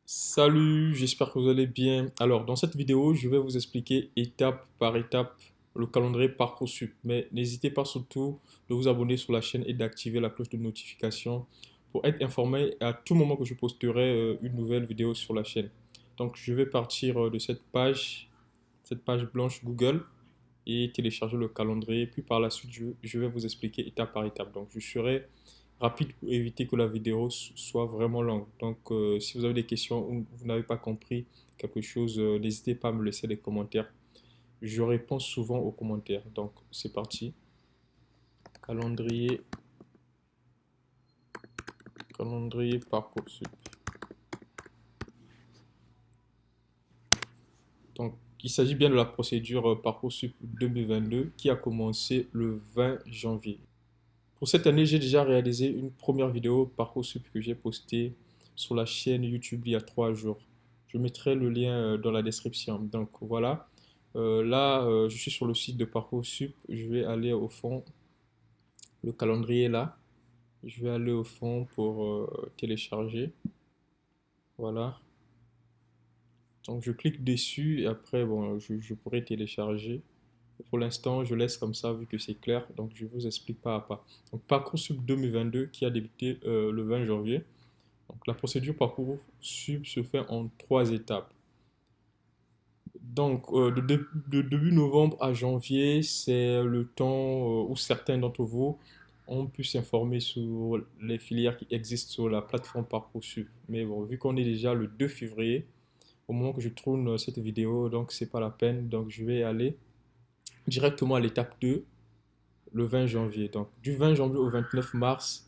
Salut, j'espère que vous allez bien. Alors, dans cette vidéo, je vais vous expliquer étape par étape le calendrier Parcoursup. Mais n'hésitez pas surtout de vous abonner sur la chaîne et d'activer la cloche de notification pour être informé à tout moment que je posterai une nouvelle vidéo sur la chaîne. Donc, je vais partir de cette page blanche Google et télécharger le calendrier. Puis par la suite, je vais vous expliquer étape par étape. Donc, je serai rapide pour éviter que la vidéo soit vraiment longue. Donc, si vous avez des questions ou vous n'avez pas compris quelque chose, n'hésitez pas à me laisser des commentaires. Je réponds souvent aux commentaires. Donc, c'est parti. Calendrier, calendrier Parcoursup. Donc, il s'agit bien de la procédure Parcoursup 2022 qui a commencé le 20 janvier. Pour cette année, j'ai déjà réalisé une première vidéo Parcoursup que j'ai postée sur la chaîne YouTube il y a 3 jours. Je mettrai le lien dans la description. Donc voilà. Là, je suis sur le site de Parcoursup. Je vais aller au fond. Le calendrier est là. Je vais aller au fond pour télécharger. Voilà. Donc je clique dessus et après, bon, je pourrai télécharger. Pour l'instant, je laisse comme ça vu que c'est clair. Donc je vous explique pas à pas. Donc Parcoursup 2022 qui a débuté le 20 janvier. Donc, la procédure Parcoursup se fait en 3 étapes. Donc, de début novembre à janvier, c'est le temps où certains d'entre vous ont pu s'informer sur les filières qui existent sur la plateforme Parcoursup. Mais bon, vu qu'on est déjà le 2 février, au moment que je tourne cette vidéo, donc c'est pas la peine. Donc, je vais aller directement à l'étape 2, le 20 janvier. Donc, du 20 janvier au 29 mars,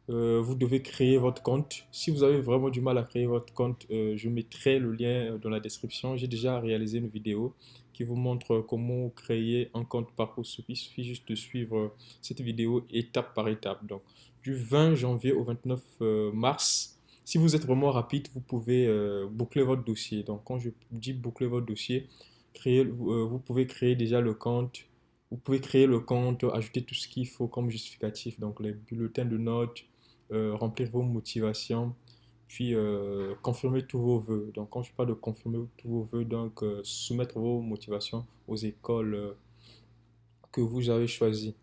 vous devez créer votre compte. Si vous avez vraiment du mal à créer votre compte, je mettrai le lien dans la description. J'ai déjà réalisé une vidéo qui vous montre comment créer un compte Parcoursup. Il suffit juste de suivre cette vidéo étape par étape. Donc, du 20 janvier au 29 mars, si vous êtes vraiment rapide, vous pouvez boucler votre dossier. Donc, quand je dis boucler votre dossier, vous pouvez créer déjà le compte. Vous pouvez créer le compte, ajouter tout ce qu'il faut comme justificatif, donc les bulletins de notes, remplir vos motivations, puis confirmer tous vos vœux. Donc, quand je parle de confirmer tous vos vœux, donc soumettre vos motivations aux écoles que vous avez choisies.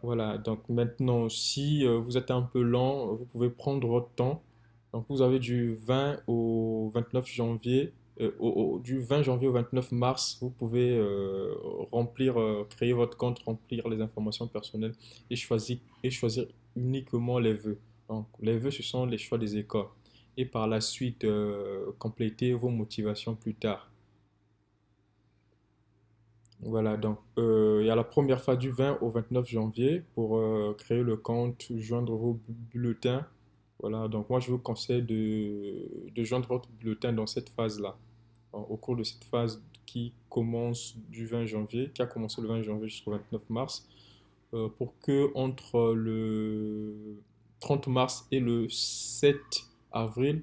Voilà, donc maintenant, si vous êtes un peu lent, vous pouvez prendre votre temps. Donc, vous avez du 20 au 29 janvier, du 20 janvier au 29 mars, vous pouvez remplir, créer votre compte, remplir les informations personnelles et choisir uniquement les vœux. Donc, les vœux, ce sont les choix des écoles. Et par la suite, compléter vos motivations plus tard. Voilà, donc il y a la première phase du 20 au 29 janvier pour créer le compte, joindre vos bulletins. Voilà, donc moi je vous conseille de joindre votre bulletin dans cette phase-là. Au cours de cette phase qui commence du 20 janvier, qui a commencé le 20 janvier jusqu'au 29 mars, pour que entre le 30 mars et le 7 avril,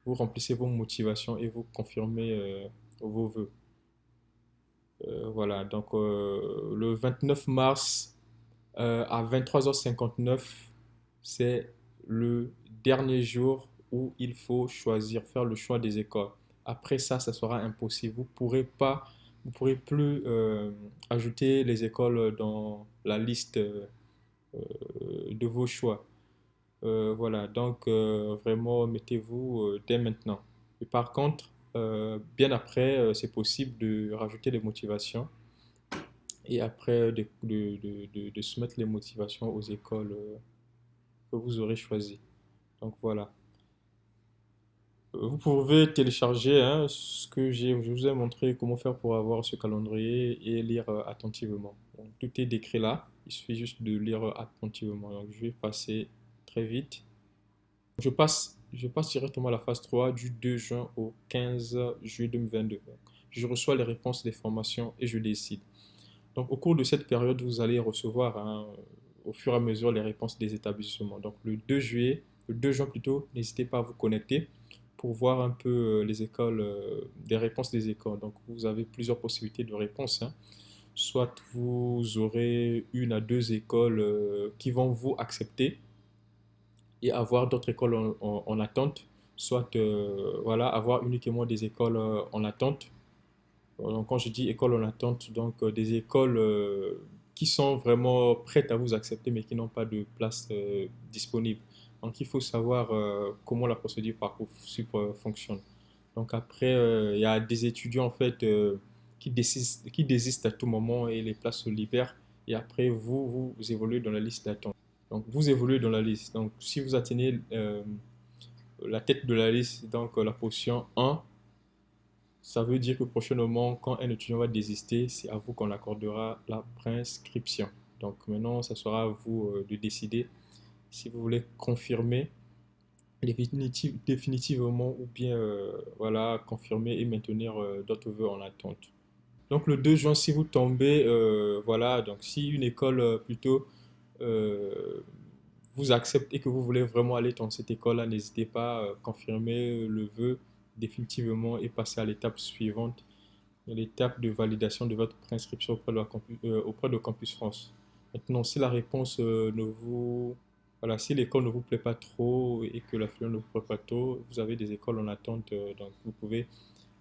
vous remplissez vos motivations et vous confirmez vos vœux. Voilà, donc le 29 mars à 23h59, c'est le dernier jour où il faut choisir, faire le choix des écoles. Après ça, ça sera impossible. Vous pourrez plus ajouter les écoles dans la liste de vos choix. Voilà, donc vraiment, mettez-vous dès maintenant. Et par contre, bien après, c'est possible de rajouter des motivations et après de soumettre les motivations aux écoles que vous aurez choisies. Donc voilà. Vous pouvez télécharger hein, ce que je vous ai montré comment faire pour avoir ce calendrier et lire attentivement. Donc, tout est décrit là. Il suffit juste de lire attentivement. Donc, je vais passer très vite. Je passe directement à la phase 3 du 2 juin au 15 juillet 2022. Donc, je reçois les réponses des formations et je décide. Donc, au cours de cette période, vous allez recevoir hein, au fur et à mesure les réponses des établissements. Donc, le 2 juin plutôt, n'hésitez pas à vous connecter pour voir un peu les écoles, des réponses des écoles. Donc, vous avez plusieurs possibilités de réponses. Hein. Soit vous aurez une à deux écoles qui vont vous accepter et avoir d'autres écoles en attente. soit voilà, avoir uniquement des écoles en attente. Donc, quand je dis école en attente, donc des écoles qui sont vraiment prêtes à vous accepter, mais qui n'ont pas de place disponible. Donc, il faut savoir comment la procédure Parcoursup fonctionne. Donc, après, il y a des étudiants en fait qui désistent à tout moment et les places se libèrent. Et après, vous évoluez dans la liste d'attente. Donc, vous évoluez dans la liste. Donc, si vous atteignez la tête de la liste, donc la position 1, ça veut dire que prochainement, quand un étudiant va désister, c'est à vous qu'on accordera la prescription. Donc maintenant, ça sera à vous de décider si vous voulez confirmer définitivement ou bien voilà, confirmer et maintenir d'autres vœux en attente. Donc le 2 juin, si vous tombez, voilà, donc si une école plutôt euh, vous accepte et que vous voulez vraiment aller dans cette école-là, n'hésitez pas à confirmer le vœu définitivement et passer à l'étape suivante, l'étape de validation de votre préinscription auprès de Campus France. Maintenant, si la réponse ne vous... Voilà, si l'école ne vous plaît pas trop et que la filière ne vous plaît pas trop, vous avez des écoles en attente, donc vous pouvez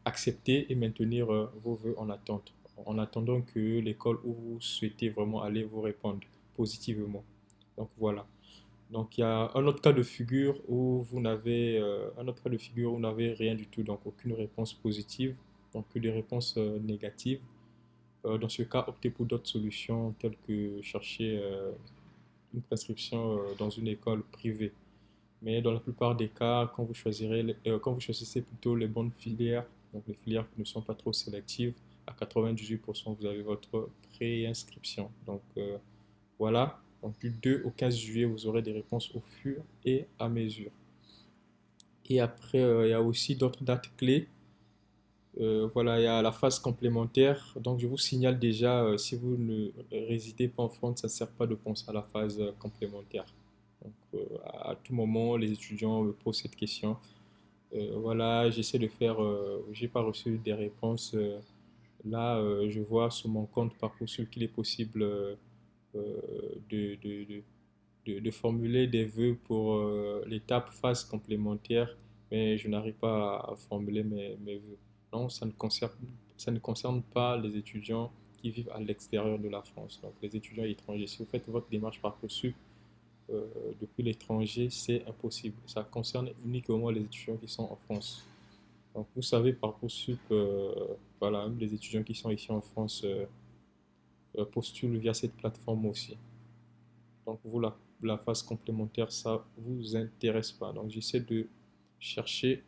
accepter et maintenir vos vœux en attente, en attendant que l'école où vous souhaitez vraiment aller vous réponde positivement. Donc voilà. Donc il y a un autre cas de figure où vous n'avez un autre cas de figure où vous n'avez rien du tout, donc aucune réponse positive, donc que des réponses négatives. Dans ce cas, optez pour d'autres solutions telles que chercher une prescription dans une école privée. Mais dans la plupart des cas, quand vous choisissez plutôt les bonnes filières, donc les filières qui ne sont pas trop sélectives, à 98%, vous avez votre préinscription. Donc voilà, donc du 2 au 15 juillet, vous aurez des réponses au fur et à mesure. Et après, il y a aussi d'autres dates clés. Voilà, il y a la phase complémentaire. Donc, je vous signale déjà, si vous ne résidez pas en France, ça ne sert pas de penser à la phase complémentaire. Donc, à tout moment, les étudiants me posent cette question. Voilà, j'essaie de faire, j'ai pas reçu des réponses. Là, je vois sur mon compte Parcoursup qu'il est possible euh, de, de, de, de formuler des vœux pour l'étape phase complémentaire, mais je n'arrive pas à formuler mes vœux. Non, ça ne concerne pas les étudiants qui vivent à l'extérieur de la France. Donc, les étudiants étrangers, si vous faites votre démarche Parcoursup euh, depuis l'étranger, c'est impossible. Ça concerne uniquement les étudiants qui sont en France. Donc, vous savez, Parcoursup, voilà, même les étudiants qui sont ici en France postulent via cette plateforme aussi. Donc, vous, la phase complémentaire, ça vous intéresse pas. Donc, j'essaie de chercher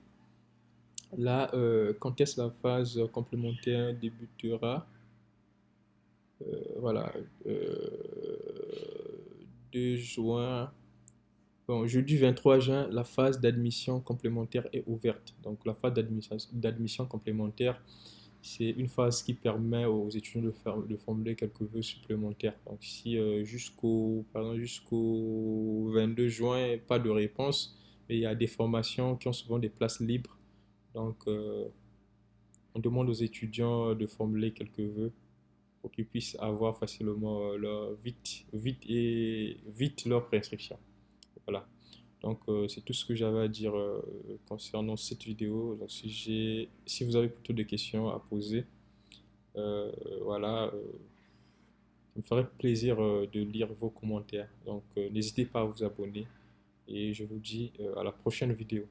là, quand est-ce que la phase complémentaire débutera. Voilà, euh, 2 juin. Bon, jeudi 23 juin, la phase d'admission complémentaire est ouverte. Donc, la phase d'admission complémentaire, c'est une phase qui permet aux étudiants de formuler quelques vœux supplémentaires. Donc, si par exemple, jusqu'au 22 juin, pas de réponse, mais il y a des formations qui ont souvent des places libres. Donc, on demande aux étudiants de formuler quelques vœux pour qu'ils puissent avoir facilement vite leur prescription. Voilà. Donc, c'est tout ce que j'avais à dire concernant cette vidéo. Donc, si vous avez plutôt des questions à poser, euh, voilà, ça me ferait plaisir de lire vos commentaires. Donc, n'hésitez pas à vous abonner et je vous dis à la prochaine vidéo.